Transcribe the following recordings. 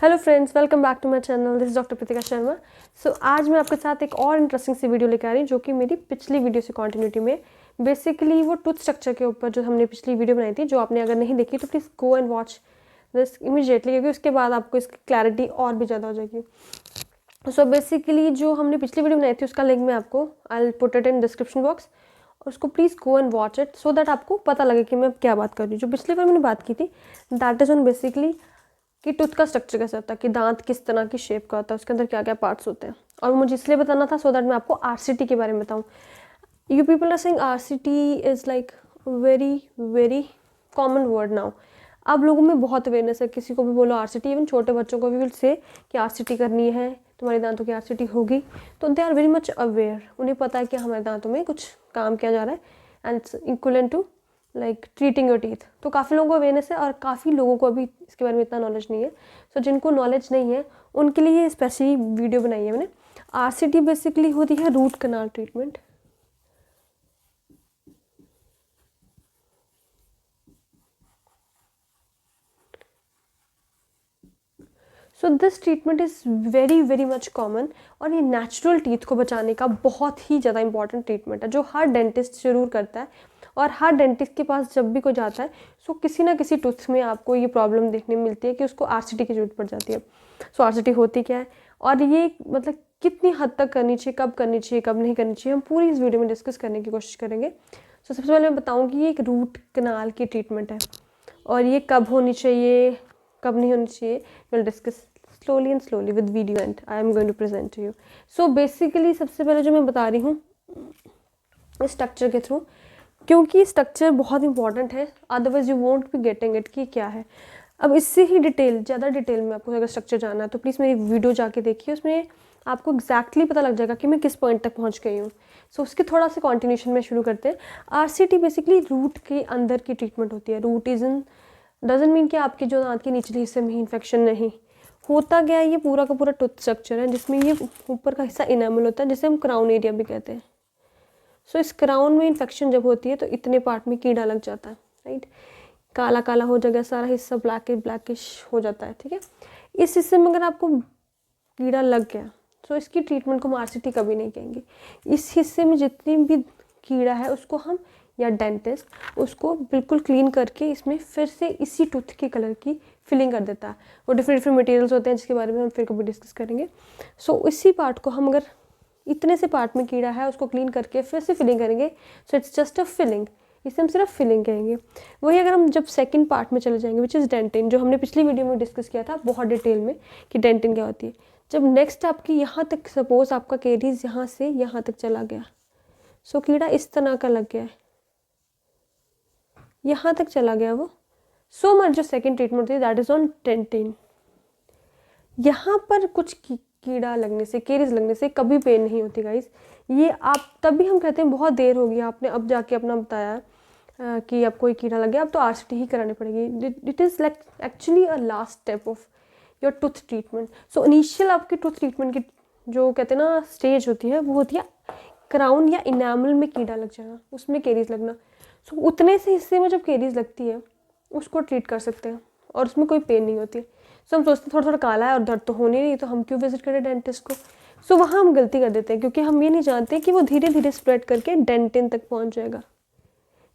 Hello friends, welcome back to my channel. This is doctor Preetika Sharma. So आज मैं आपके साथ एक और इंटरेस्टिंग सी वीडियो लेकर आ रही हूँ जो कि मेरी पिछली वीडियो से कंटिन्यूटी में बेसिकली वो टूथ स्ट्रक्चर के ऊपर जो हमने पिछली वीडियो बनाई थी, जो आपने अगर नहीं देखी तो please go and watch this immediately, क्योंकि उसके बाद आपको इसकी क्लैरिटी और भी ज़्यादा हो जाएगी। सो बेसिकली जो हमने पिछली वीडियो बनाई थी उसका लिंक मैं आपको I put it in description box, और उसको please go and watch it so that आपको पता लगे कि मैं क्या बात कर रही हूँ। जो पिछली बार मैंने बात की थी दैट इज़ ऑन बेसिकली कि टूथ का स्ट्रक्चर कैसा होता है, कि दांत किस तरह की शेप का होता है, उसके अंदर क्या क्या पार्ट्स होते हैं। और मुझे इसलिए बताना था सो दैट मैं आपको आरसीटी के बारे में बताऊँ। You people are saying RCT is like very very common word now. अब लोगों में बहुत अवेयरनेस है, किसी को भी बोलो आरसीटी, इवन छोटे बच्चों को भी विल से कि आरसीटी करनी है, तुम्हारे दांतों की आरसीटी होगी, तो they are very much aware. उन्हें पता है कि हमारे दांतों में कुछ काम किया जा रहा है and it's equivalent to like treating your teeth. तो काफ़ी लोगों को अवेयरनेस है और काफ़ी लोगों को अभी इसके बारे में इतना नॉलेज नहीं है। सो जिनको नॉलेज नहीं है उनके लिए ये स्पेशली वीडियो बनाई है मैंने। आरसीटी बेसिकली होती है root canal treatment. So this treatment is very very much common, और ये नेचुरल टीथ को बचाने का बहुत ही ज़्यादा इंपॉर्टेंट ट्रीटमेंट है जो हर डेंटिस्ट ज़रूर करता है। और हर डेंटिस्ट के पास जब भी कोई जाता है सो किसी ना किसी टूथ में आपको ये प्रॉब्लम देखने में मिलती है कि उसको आरसीटी की जरूरत पड़ जाती है। सो आरसीटी होती क्या है और ये मतलब कितनी हद तक करनी चाहिए, कब करनी चाहिए, कब नहीं करनी चाहिए, हम पूरी इस वीडियो में डिस्कस करने की कोशिश करेंगे। सो सबसे पहले मैं बताऊँ कि ये एक रूट कनाल की ट्रीटमेंट है और ये कब होनी चाहिए, कब नहीं होनी चाहिए, will discuss slowly and slowly with video and I am going to present to you. So basically सबसे पहले जो मैं बता रही हूँ इस स्ट्रक्चर के थ्रू, क्योंकि स्ट्रक्चर बहुत इंपॉर्टेंट है, otherwise you won't be getting it कि क्या है। अब इससे ही ज़्यादा डिटेल में आपको अगर स्ट्रक्चर जानना है तो प्लीज़ मेरी वीडियो जाके देखिए, उसमें आपको एग्जैक्टली पता लग जाएगा कि मैं किस पॉइंट तक पहुँच गई हूँ। सो उसके थोड़ा सा कॉन्टिन्यूशन में शुरू करते हैं। आरसीटी बेसिकली रूट के अंदर की ट्रीटमेंट होती है। Root is in doesn't mean कि आपके जो दांत के निचले हिस्से में ही इन्फेक्शन नहीं होता गया। ये पूरा का पूरा टूथ स्ट्रक्चर है जिसमें ये ऊपर का हिस्सा इनेमल होता है जिसे हम क्राउन एरिया भी कहते हैं। सो इस क्राउन में इन्फेक्शन जब होती है तो इतने पार्ट में कीड़ा लग जाता है, राइट। काला काला हो जाएगा, सारा हिस्सा ब्लैकिश हो जाता है, ठीक है। इस हिस्से में अगर आपको कीड़ा लग गया तो इसकी ट्रीटमेंट को हम आरसीटी कभी नहीं कहेंगे। इस हिस्से में जितनी भी कीड़ा है उसको हम या डेंटिस्ट उसको बिल्कुल क्लीन करके इसमें फिर से इसी टूथ के कलर की फिलिंग कर देता है। वो डिफरेंट डिफरेंट मटेरियल्स होते हैं जिसके बारे में हम फिर कभी डिस्कस करेंगे। सो इसी पार्ट को हम अगर इतने से पार्ट में कीड़ा है उसको क्लीन करके फिर से फिलिंग करेंगे, so it's just a filling. इसे हम सिर्फ फिलिंग कहेंगे। वही अगर हम जब सेकंड पार्ट में चले जाएंगे विच इज़ डेंटिन, जो हमने पिछली वीडियो में डिस्कस किया था बहुत डिटेल में कि डेंटिन क्या होती है। जब नेक्स्ट आपकी यहाँ तक, सपोज आपका केरीज यहाँ से यहाँ तक चला गया, सो कीड़ा इस तरह का लग गया है, यहाँ तक चला गया वो, सो मच जो सेकेंड ट्रीटमेंट होती है दैट इज़ ऑन डेंटिन। यहाँ पर कुछ कीड़ा लगने से, केरीज लगने से कभी पेन नहीं होती गाइस। ये आप तभी हम कहते हैं बहुत देर हो गई, आपने अब जाके अपना बताया कि आपको ये कीड़ा लग गया, अब तो आरसीटी ही करानी पड़ेगी। It is like actually a last step of your tooth treatment. So initial आपकी टूथ ट्रीटमेंट की जो कहते हैं ना स्टेज होती है वो होती है क्राउन या इनामल में कीड़ा लग जाना, उसमें केरीज लगना। सो उतने से हिस्से में जब केरीज लगती है उसको ट्रीट कर सकते हैं और उसमें कोई पेन नहीं होती। सो हम सोचते हैं थोड़ा थोड़ा काला है और दर्द तो होनी नहीं, तो हम क्यों विजिट करें डेंटिस्ट को। सो वहाँ हम गलती कर देते हैं क्योंकि हम ये नहीं जानते कि वो धीरे धीरे स्प्रेड करके डेंटिन तक पहुँच जाएगा,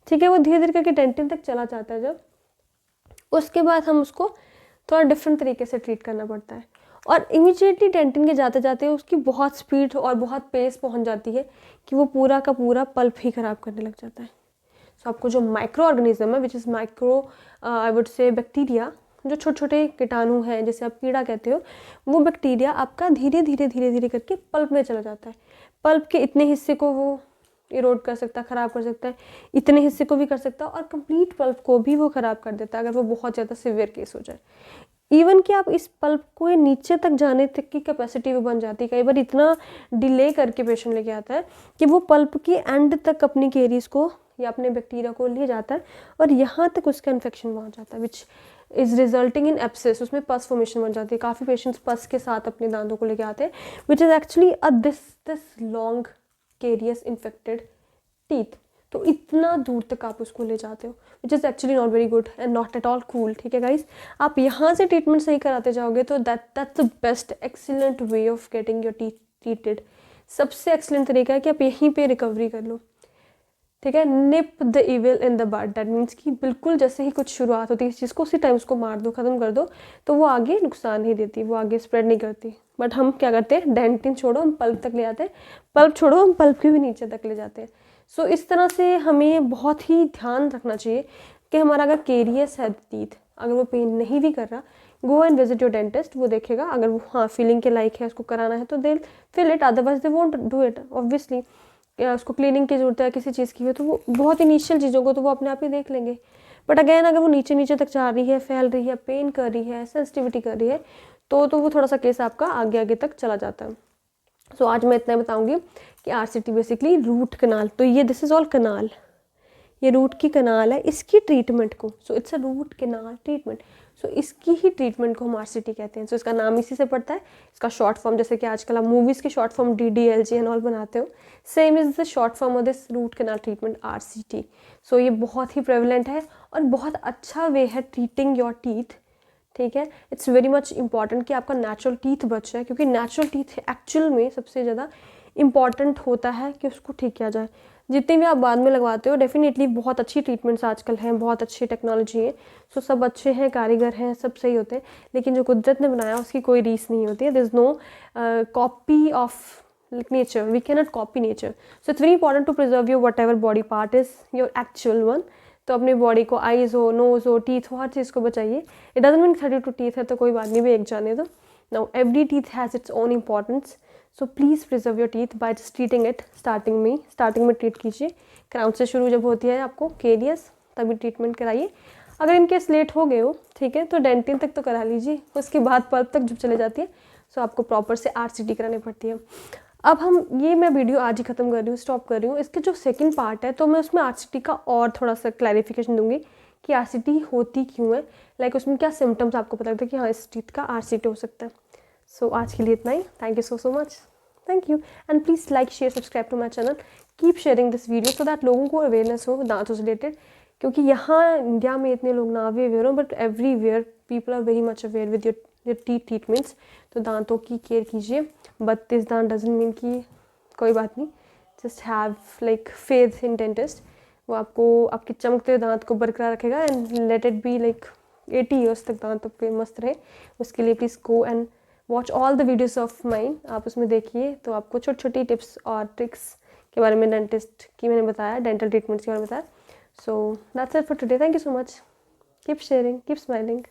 ठीक है। वो धीरे धीरे करके डेंटिन तक चला जाता है जब, उसके बाद हम उसको थोड़ा डिफरेंट तरीके से ट्रीट करना पड़ता है। और इमीडिएटली डेंटिन के जाते जाते उसकी बहुत स्पीड और बहुत पेस पहुँच जाती है कि वो पूरा का पूरा पल्प ही ख़राब करने लग जाता है। सो आपको जो माइक्रो ऑर्गेनिज्म है which is micro I would say bacteria, जो छोटे छोटे कीटाणु हैं जैसे आप कीड़ा कहते हो, वो बैक्टीरिया आपका धीरे धीरे करके पल्प में चला जाता है। पल्प के इतने हिस्से को वो इरोड कर सकता है, ख़राब कर सकता है, इतने हिस्से को भी कर सकता है, और कंप्लीट पल्प को भी वो ख़राब कर देता है अगर वो बहुत ज़्यादा सीवियर केस हो जाए। इवन कि आप इस पल्प को नीचे तक जाने तक की कैपेसिटी वो बन जाती है। कई बार इतना डिले करके पेशेंट लेके आता है कि वो पल्प के एंड तक अपनी केरीज को या अपने बैक्टीरिया को ले जाता है और यहाँ तक उसका इन्फेक्शन पहुँच जाता है which is resulting in abscess. उसमें पस फॉर्मेशन बन जाती है। काफ़ी पेशेंट्स पस के साथ अपने दांतों को लेके आते हैं which is actually this long carious infected teeth. तो इतना दूर तक आप उसको ले जाते हो, which is actually not very good and not at all cool. ठीक है गाइज, आप यहाँ से ट्रीटमेंट सही कराते जाओगे तो that's the best excellent way of getting your teeth treated. सबसे एक्सीलेंट तरीका है कि आप यहीं पे रिकवरी कर लो। ठीक है, nip the evil in the bud, that means कि बिल्कुल जैसे ही कुछ शुरुआत होती है इस चीज़ को, उसी टाइम उसको मार दो, ख़त्म कर दो, तो वो आगे नुकसान नहीं देती, वो आगे स्प्रेड नहीं करती। बट हम क्या करते हैं, डेंटिन छोड़ो हम पल्प तक ले आते हैं, पल्प छोड़ो हम पल्प के भी नीचे तक ले जाते हैं। सो इस तरह से हमें बहुत ही ध्यान रखना चाहिए कि हमारा अगर केरियस है टीथ, अगर वो पेन नहीं भी कर रहा, go and visit your dentist, वो देखेगा, अगर वो हाँ फीलिंग के लायक है उसको कराना है तो they fill it, otherwise they won't do it obviously. या उसको क्लीनिंग की ज़रूरत है किसी चीज़ की हो तो वो बहुत इनिशियल चीज़ों को तो वो अपने आप ही देख लेंगे। बट अगैन अगर वो नीचे नीचे तक जा रही है, फैल रही है, पेन कर रही है, सेंसिटिविटी कर रही है, तो वो थोड़ा सा केस आपका आगे आगे तक चला जाता है। सो आज मैं इतना बताऊंगी कि RCT बेसिकली रूट कनाल, तो ये दिस इज़ ऑल कनाल, ये रूट की कनाल है, इसकी ट्रीटमेंट को, so it's a root canal treatment, so इसकी ही ट्रीटमेंट को हम RCT कहते हैं। सो इसका नाम इसी से पड़ता है, इसका शॉर्ट फॉर्म, जैसे कि आजकल आप मूवीज़ के short form DDLG and all बनाते हो, same is the short form of this root canal treatment RCT। So ये बहुत ही प्रेवलेंट है और बहुत अच्छा वे है ट्रीटिंग योर टीथ। ठीक है, इट्स वेरी मच इंपॉर्टेंट कि आपका नेचुरल टीथ बच जाए, क्योंकि नेचुरल टीथ एक्चुअल में सबसे ज़्यादा इम्पॉर्टेंट होता है कि उसको ठीक किया जाए। जितने भी आप बाद में लगवाते हो, डेफिनेटली बहुत अच्छी ट्रीटमेंट्स आजकल हैं, बहुत अच्छी टेक्नोलॉजी है, सो सब अच्छे हैं, कारीगर हैं, सब सही होते हैं, लेकिन जो कुदरत ने बनाया उसकी कोई रीस नहीं होती है। There is no copy of nature, we can not copy nature. So it's very important to preserve your whatever body part is your actual one. तो अपनी बॉडी को, आईज़ हो, नोज़ हो, टीथ हो, हर चीज़ को बचाइए। इट डजंट मीन 32 टीथ है तो कोई बात नहीं, भी एक जाने दो। Now every teeth has its own importance, so please preserve your teeth by just treating it. Starting में ट्रीट कीजिए, क्राउन से शुरू जब होती है आपको केरियस, तभी ट्रीटमेंट कराइए। अगर इनकेस लेट हो गए हो, ठीक है, तो डेंटिन तक तो करा लीजिए, उसके बाद पल्प तक जब चले जाती है सो आपको प्रॉपर से RCT करानी पड़ती है। अब मैं वीडियो आज ही ख़त्म कर रही हूँ, स्टॉप कर रही हूँ। इसके जो सेकंड पार्ट है तो मैं उसमें RCT का और थोड़ा सा क्लैरिफिकेशन दूंगी कि RCT होती क्यों है, लाइक उसमें क्या सिम्टम्स आपको पता लगता है कि हाँ इस टीथ का RCT हो सकता है। सो आज के लिए इतना ही, thank you so much, thank you, and please like share subscribe to my channel, keep sharing this video so that लोगों को अवेयरनेस हो दांतों से रिलेटेड, क्योंकि यहाँ इंडिया में इतने लोग ना भी अवेयर हो, but everywhere people are very much aware with your teeth treatments. तो दांतों की केयर कीजिए। 32 दांत डजंट मीन कि कोई बात नहीं, just have like faith in dentist, वो आपको आपके चमकते दांत को बरकरार रखेगा and let it be like 80 years तक दांत आपके मस्त रहे। उसके लिए please go and watch all the videos of mine, आप उसमें देखिए तो आपको छोटी छोटी टिप्स और ट्रिक्स के बारे में, डेंटिस्ट की मैंने बताया, डेंटल ट्रीटमेंट्स के बारे में बताया। So that's it for today, thank you so much, keep sharing, keep smiling.